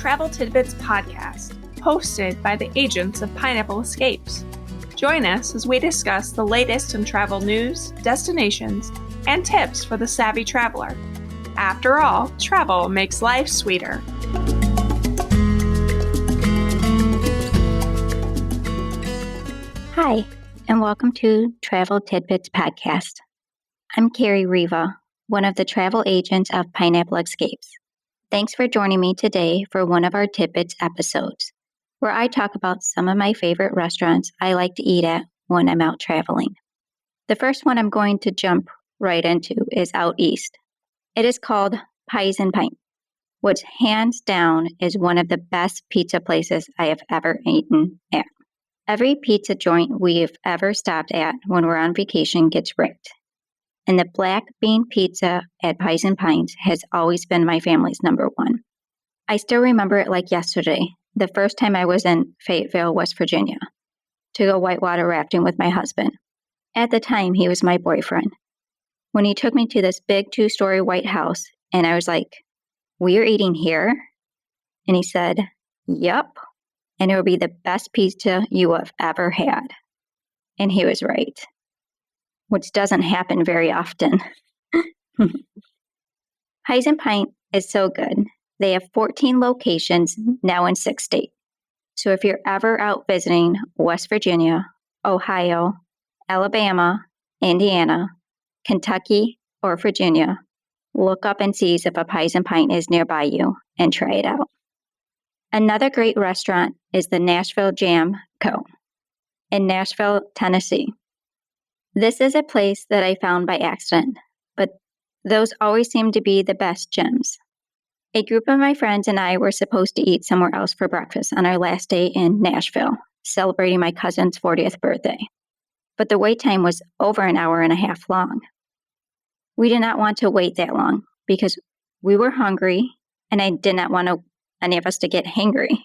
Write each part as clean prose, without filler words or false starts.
Travel Tidbits podcast, hosted by the agents of Pineapple Escapes. Join us as we discuss the latest in travel news, destinations, and tips for the savvy traveler. After all, travel makes life sweeter. Hi, and welcome to Travel Tidbits podcast. I'm Karri Riva, one of the travel agents of Pineapple Escapes. Thanks for joining me today for one of our Tidbits episodes, where I talk about some of my favorite restaurants I like to eat at when I'm out traveling. The first one I'm going to jump right into is out east. It is called Pies and Pint, which hands down is one of the best pizza places I have ever eaten at. Every pizza joint we've ever stopped at when we're on vacation gets ranked. And the black bean pizza at Pies and Pints has always been my family's number one. I still remember it like yesterday, the first time I was in Fayetteville, West Virginia, to go whitewater rafting with my husband. At the time, he was my boyfriend. When he took me to this big 2-story white house, and I was like, "We're eating here?" And he said, "Yup, and it will be the best pizza you have ever had." And he was right, which doesn't happen very often. Pies and Pint is so good. They have 14 locations now in 6 states. So if you're ever out visiting West Virginia, Ohio, Alabama, Indiana, Kentucky, or Virginia, look up and see if a Pies and Pint is nearby you and try it out. Another great restaurant is the Nashville Jam Co. in Nashville, Tennessee. This is a place that I found by accident, but those always seem to be the best gems. A group of my friends and I were supposed to eat somewhere else for breakfast on our last day in Nashville, celebrating my cousin's 40th birthday. But the wait time was over an hour and a half long. We did not want to wait that long because we were hungry and I did not want any of us to get hangry.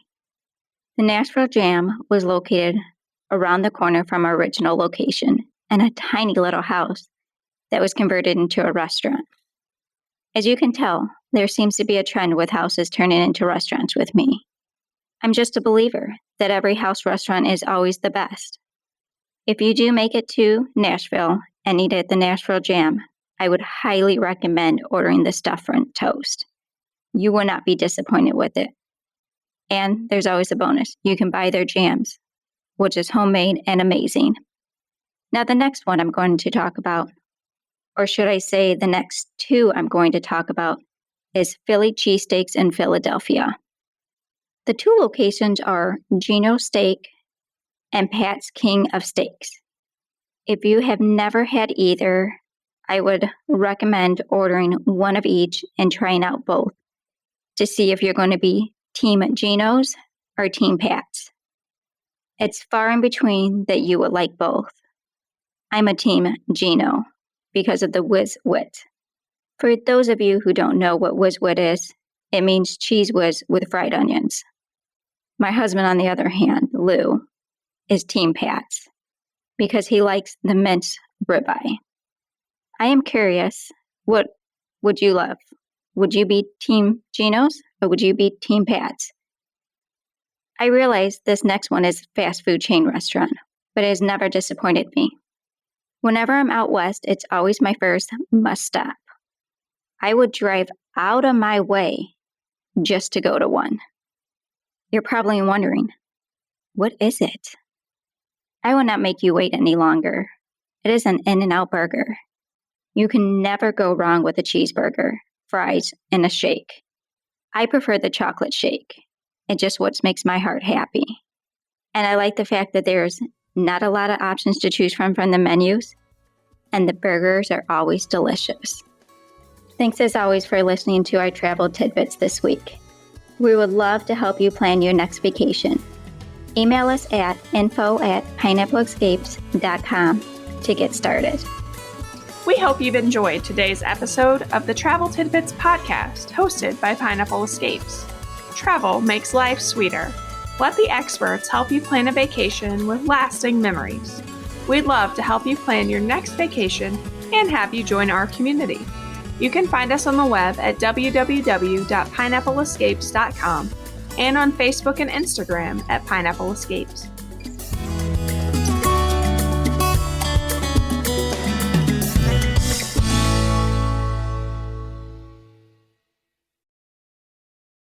The Nashville Jam was located around the corner from our original location in a tiny little house that was converted into a restaurant. As you can tell, there seems to be a trend with houses turning into restaurants with me. I'm just a believer that every house restaurant is always the best. If you do make it to Nashville and eat at the Nashville Jam, I would highly recommend ordering the stuffed French toast. You will not be disappointed with it. And there's always a bonus. You can buy their jams, which is homemade and amazing. Now, the next one I'm going to talk about, or should I say the next two I'm going to talk about, is Philly cheesesteaks in Philadelphia. The two locations are Geno's Steak and Pat's King of Steaks. If you have never had either, I would recommend ordering one of each and trying out both to see if you're going to be Team Geno's or Team Pat's. It's far in between that you would like both. I'm a Team Geno because of the Whiz Wit. For those of you who don't know what Whiz Wit is, it means cheese whiz with fried onions. My husband, on the other hand, Lou, is Team Pat's because he likes the minced ribeye. I am curious, what would you love? Would you be Team Geno's or would you be Team Pat's? I realize this next one is a fast food chain restaurant, but it has never disappointed me. Whenever I'm out west, it's always my first must stop. I would drive out of my way just to go to one. You're probably wondering, what is it? I will not make you wait any longer. It is an In-N-Out burger. You can never go wrong with a cheeseburger, fries, and a shake. I prefer the chocolate shake. It's just what makes my heart happy. And I like the fact that there's not a lot of options to choose from the menus, and the burgers are always delicious. Thanks as always for listening to our travel tidbits this week. We would love to help you plan your next vacation. Email us at info@pineappleescapes.com to get started. We hope you've enjoyed today's episode of the Travel Tidbits podcast hosted by Pineapple Escapes. Travel makes life sweeter. Let the experts help you plan a vacation with lasting memories. We'd love to help you plan your next vacation and have you join our community. You can find us on the web at www.pineappleescapes.com and on Facebook and Instagram at Pineapple Escapes.